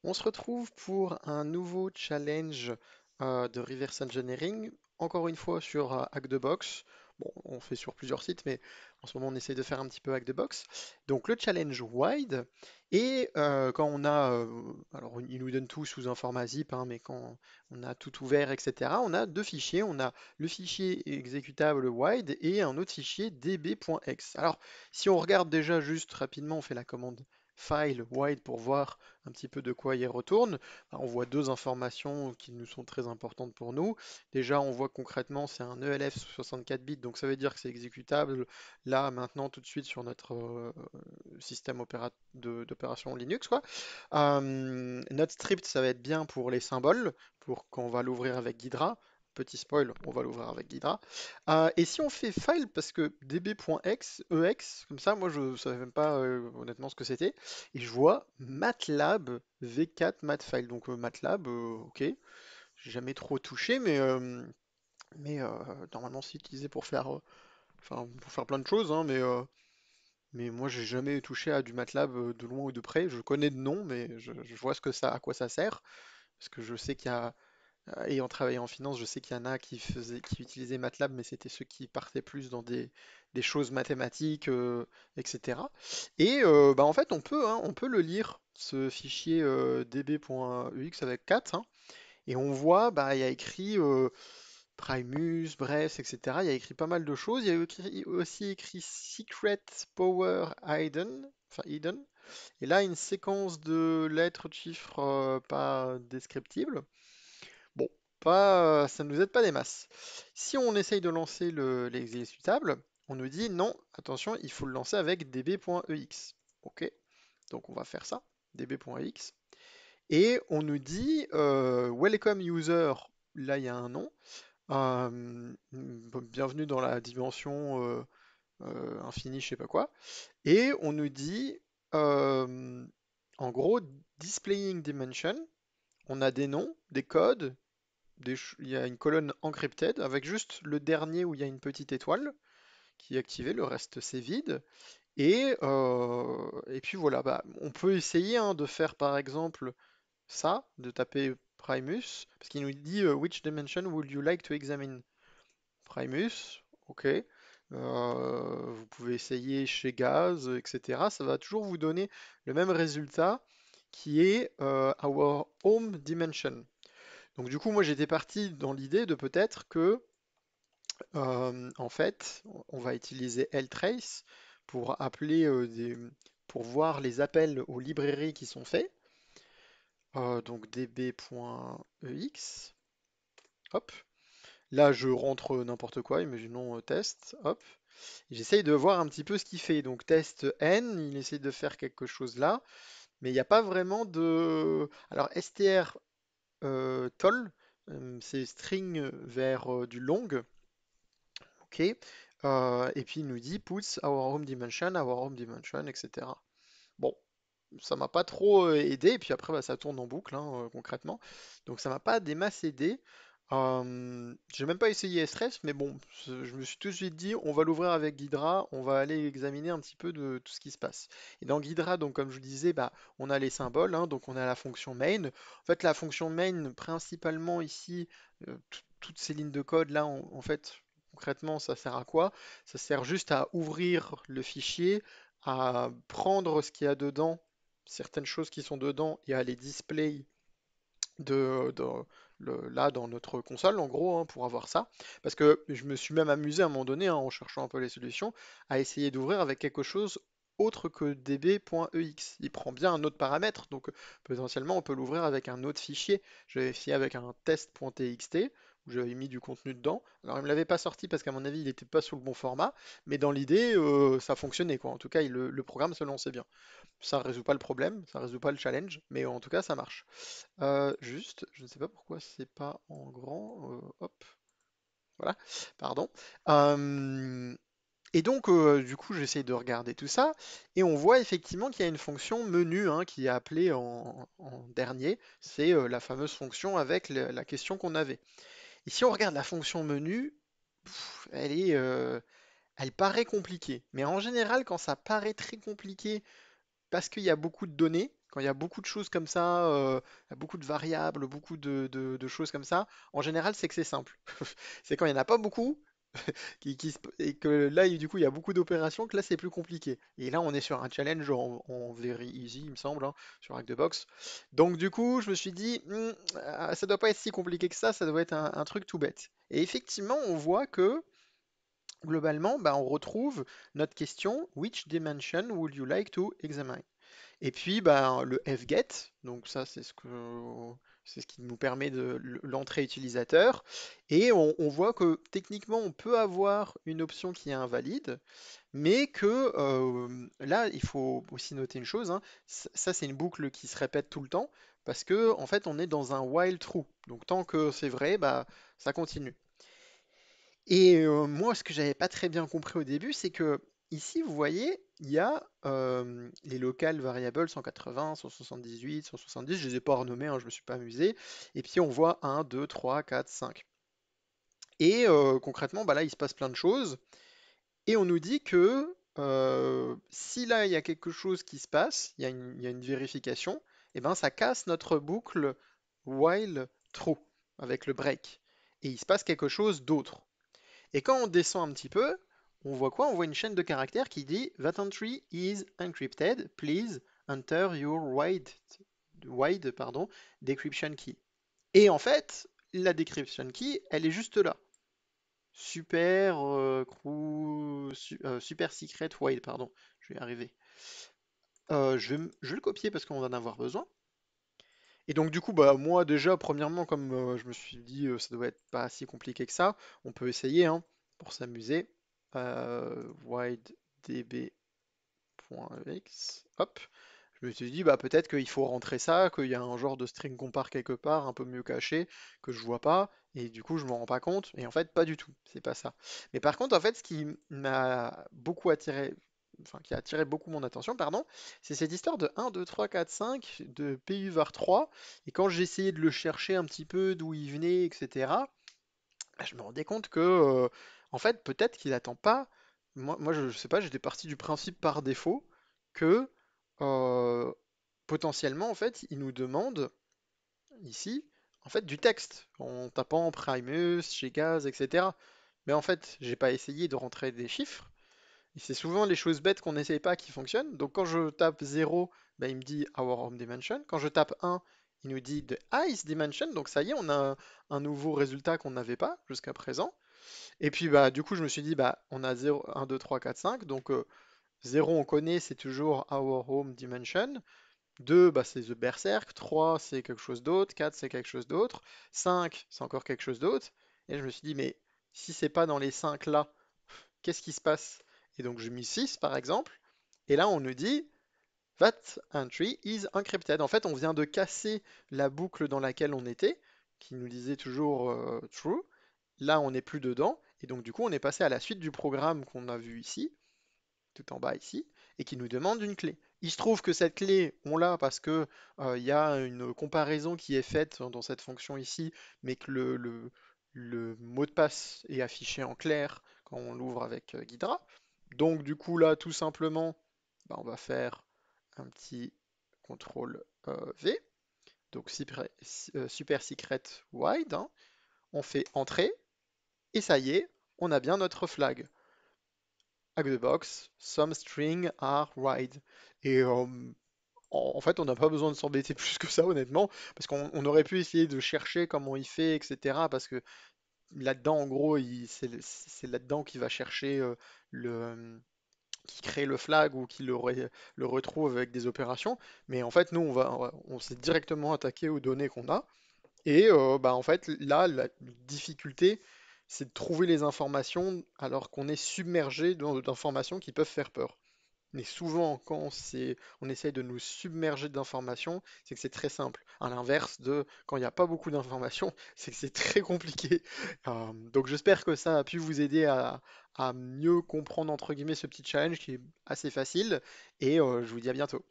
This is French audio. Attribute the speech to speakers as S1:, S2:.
S1: On se retrouve pour un nouveau challenge de reverse engineering, encore une fois sur Hack the Box. Bon, on fait sur plusieurs sites, mais en ce moment on essaie de faire un petit peu Hack the Box. Donc le challenge wide, et quand on a, alors il nous donne tout sous un format zip, hein, mais quand on a tout ouvert, etc., on a deux fichiers. On a le fichier exécutable wide et un autre fichier db.x. Alors si on regarde déjà juste rapidement, on fait la commande file wide pour voir un petit peu de quoi il retourne. On voit deux informations qui nous sont très importantes pour nous. Déjà, on voit concrètement, c'est un ELF 64 bits, donc ça veut dire que c'est exécutable là, maintenant, tout de suite sur notre système d'opération Linux, quoi. Notre script, ça va être bien pour les symboles, pour quand on va l'ouvrir avec Ghidra. Petit spoil, on va l'ouvrir avec Ghidra. Et si on fait file, parce que db.ex, comme ça, moi je savais même pas honnêtement ce que c'était, et je vois MATLAB V4 Matfile. Donc MATLAB, ok, j'ai jamais trop touché, mais normalement c'est utilisé pour faire, enfin, pour faire plein de choses, hein, mais moi j'ai jamais touché à du MATLAB de loin ou de près. Je connais de nom, mais je vois ce que ça, à quoi ça sert, parce que je sais qu'il y a, ayant travaillé en finance, je sais qu'il y en a qui utilisaient MATLAB, mais c'était ceux qui partaient plus dans des choses mathématiques, etc. Et bah, en fait, on peut le lire, ce fichier db.ux avec 4, hein, et on voit, bah, il y a écrit Primus, Bref, etc. Il y a écrit pas mal de choses. Il y a aussi écrit Secret Power Hidden, enfin Hidden. Et là, une séquence de lettres, de chiffres pas descriptibles. Bon, ça ne nous aide pas des masses. Si on essaye de lancer l'exécutable, on nous dit non, attention, il faut le lancer avec db.ex. Ok, donc on va faire ça, db.ex. Et on nous dit welcome user, là il y a un nom. Bienvenue dans la dimension infinie, je sais pas quoi. Et on nous dit euh, en gros displaying dimension. On a des noms, des codes, il y a une colonne encrypted avec juste le dernier où il y a une petite étoile qui est activée, le reste c'est vide. Et puis voilà, bah, on peut essayer hein, de faire par exemple ça, de taper Primus, parce qu'il nous dit which dimension would you like to examine? Primus, ok. Vous pouvez essayer chez Gaz, etc. Ça va toujours vous donner le même résultat qui est our home dimension. Donc du coup, moi j'étais parti dans l'idée de peut-être que, en fait, on va utiliser ltrace pour appeler pour voir les appels aux librairies qui sont faits. Donc db.ex, hop. Là, je rentre n'importe quoi, imaginons test, hop. J'essaye de voir un petit peu ce qu'il fait. Donc test n, il essaie de faire quelque chose là, mais il n'y a pas vraiment de. Alors str toll, c'est string vers du long. Ok. Et puis il nous dit puts our home dimension, etc. Bon, ça m'a pas trop aidé. Et puis après, bah, ça tourne en boucle, hein, concrètement. Donc ça m'a pas des masses aidé. J'ai même pas essayé stress, mais bon, je me suis tout de suite dit, on va l'ouvrir avec Ghidra, on va aller examiner un petit peu de tout ce qui se passe. Et dans Ghidra, donc comme je vous disais, bah, on a les symboles, hein, donc on a la fonction main. En fait, la fonction main, principalement ici, toutes ces lignes de code là, en fait, concrètement, ça sert à quoi? Ça sert juste à ouvrir le fichier, à prendre ce qu'il y a dedans, certaines choses qui sont dedans, et à les display là dans notre console, en gros, hein, pour avoir ça. Parce que je me suis même amusé à un moment donné, hein, en cherchant un peu les solutions, à essayer d'ouvrir avec quelque chose autre que db.ex. Il prend bien un autre paramètre, donc potentiellement on peut l'ouvrir avec un autre fichier. J'avais essayé avec un test.txt, où j'avais mis du contenu dedans. Alors il me l'avait pas sorti parce qu'à mon avis il n'était pas sous le bon format, mais dans l'idée ça fonctionnait quoi. En tout cas le programme se lançait bien. Ça résout pas le problème, ça résout pas le challenge, mais en tout cas ça marche. Juste, je ne sais pas pourquoi c'est pas en grand. Hop, voilà, pardon. Euh, et donc, du coup, j'essaye de regarder tout ça, et on voit effectivement qu'il y a une fonction menu hein, qui est appelée en dernier. C'est la fameuse fonction avec la question qu'on avait. Et si on regarde la fonction menu, elle paraît compliquée. Mais en général, quand ça paraît très compliqué parce qu'il y a beaucoup de données, Quand il y a beaucoup de choses comme ça, beaucoup de variables, beaucoup de choses comme ça, en général, c'est que c'est simple. C'est quand il n'y en a pas beaucoup, et que là, du coup, il y a beaucoup d'opérations, que là, c'est plus compliqué. Et là, on est sur un challenge en very easy, il me semble, hein, sur Hack the Box. Donc, du coup, je me suis dit, ça doit pas être si compliqué que ça doit être un truc tout bête. Et effectivement, on voit que globalement, bah, on retrouve notre question, Which dimension would you like to examine? Et puis bah, le fget, donc ça c'est ce qui nous permet de l'entrée utilisateur. Et on voit que techniquement on peut avoir une option qui est invalide, mais que là il faut aussi noter une chose, hein, ça c'est une boucle qui se répète tout le temps, parce que en fait on est dans un while true. Donc tant que c'est vrai, bah ça continue. Et moi, ce que j'avais pas très bien compris au début, c'est que ici, vous voyez, il y a les local variables 180, 178, 170. Je les ai pas renommés, hein, je me suis pas amusé. Et puis on voit 1, 2, 3, 4, 5. Et concrètement, bah là, il se passe plein de choses. Et on nous dit que si là, il y a quelque chose qui se passe, il y a une vérification, et ben ça casse notre boucle while true avec le break. Et il se passe quelque chose d'autre. Et quand on descend un petit peu, on voit quoi? On voit une chaîne de caractères qui dit That entry is encrypted. Please enter your wide decryption key. Et en fait, la decryption key, elle est juste là. Super secret wide, pardon. Je vais y arriver. Je vais le copier parce qu'on va en avoir besoin. Et donc du coup, bah moi déjà, premièrement, comme je me suis dit, ça doit être pas si compliqué que ça, on peut essayer, hein, pour s'amuser. WideDB.x, hop. Je me suis dit, bah peut-être qu'il faut rentrer ça, qu'il y a un genre de string compare quelque part, un peu mieux caché, que je vois pas, et du coup je m'en rends pas compte. Et en fait, pas du tout, c'est pas ça. Mais par contre, en fait, ce qui m'a beaucoup attiré, enfin qui a attiré beaucoup mon attention, pardon, c'est cette histoire de 1, 2, 3, 4, 5, de PU var 3. Et quand j'ai essayé de le chercher un petit peu, d'où il venait, etc., bah, je me rendais compte que, en fait, peut-être qu'il attend pas. Moi, je sais pas, j'étais parti du principe par défaut que euh, potentiellement, en fait, il nous demande ici, en fait, du texte en tapant Primus, Gaz, etc. Mais en fait, j'ai pas essayé de rentrer des chiffres. Et c'est souvent les choses bêtes qu'on n'essaye pas qui fonctionnent. Donc quand je tape 0, bah, il me dit Our Home Dimension. Quand je tape 1, il nous dit The Ice Dimension. Donc ça y est, on a un nouveau résultat qu'on n'avait pas jusqu'à présent. Et puis bah du coup, je me suis dit, bah on a 0, 1, 2, 3, 4, 5. Donc 0, on connaît, c'est toujours Our Home Dimension. 2, bah, c'est The Berserk. 3, c'est quelque chose d'autre. 4, c'est quelque chose d'autre. 5, c'est encore quelque chose d'autre. Et je me suis dit, mais si c'est pas dans les 5 là, qu'est-ce qui se passe? Et donc j'ai mis 6 par exemple. Et là, on nous dit That entry is encrypted. En fait, on vient de casser la boucle dans laquelle on était, qui nous disait toujours true. Là, on n'est plus dedans. Et donc, du coup, on est passé à la suite du programme qu'on a vu ici, tout en bas ici, et qui nous demande une clé. Il se trouve que cette clé, on l'a parce que il y a une comparaison qui est faite dans cette fonction ici, mais que le mot de passe est affiché en clair quand on l'ouvre avec Ghidra. Donc du coup là, tout simplement, bah, on va faire un petit contrôle V, donc super secret wide, hein. On fait entrer, et ça y est, on a bien notre flag. Hack the box, some string are wide. Et en fait, on n'a pas besoin de s'embêter plus que ça, honnêtement, parce qu'on aurait pu essayer de chercher comment il fait, etc. Parce que là-dedans, en gros, c'est là-dedans qu'il va chercher qui crée le flag ou qui le retrouve avec des opérations. Mais en fait, nous, on s'est directement attaqué aux données qu'on a. Et bah, en fait, là, la difficulté, c'est de trouver les informations alors qu'on est submergé d'informations qui peuvent faire peur. Mais souvent, quand on essaye de nous submerger d'informations, c'est que c'est très simple. À l'inverse de quand il n'y a pas beaucoup d'informations, c'est que c'est très compliqué. Donc j'espère que ça a pu vous aider à mieux comprendre entre guillemets ce petit challenge qui est assez facile. Et je vous dis à bientôt.